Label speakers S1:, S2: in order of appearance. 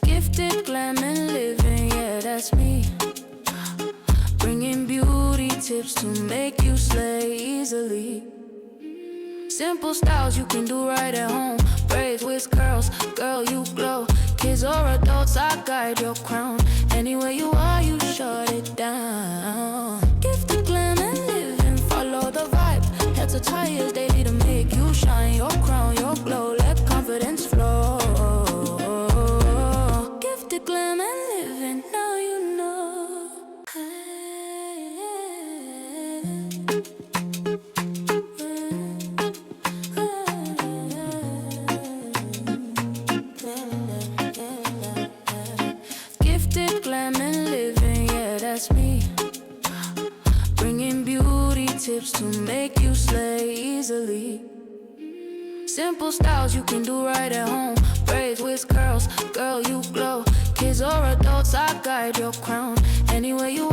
S1: Gifted, glam and living, yeah, that's me. Bringing beauty tips to make you slay easily. Simple styles you can do right at home. Braids, with curls, girl, you glow. Kids or adults, I guide your crown. Anywhere you are, you shut it down. Gifted, glam and living, follow the vibe. Head to tires daily to make you shine. Your crown, your glow, let confidence flow. Gifted, glam and living, now you know. Gifted, glam and living, yeah, that's me. Bringing beauty tips to make you slay easily. Simple styles you can do right at home. Braids, with curls, girl, you glow. Kids or adults, I guide your crown. Anywhere you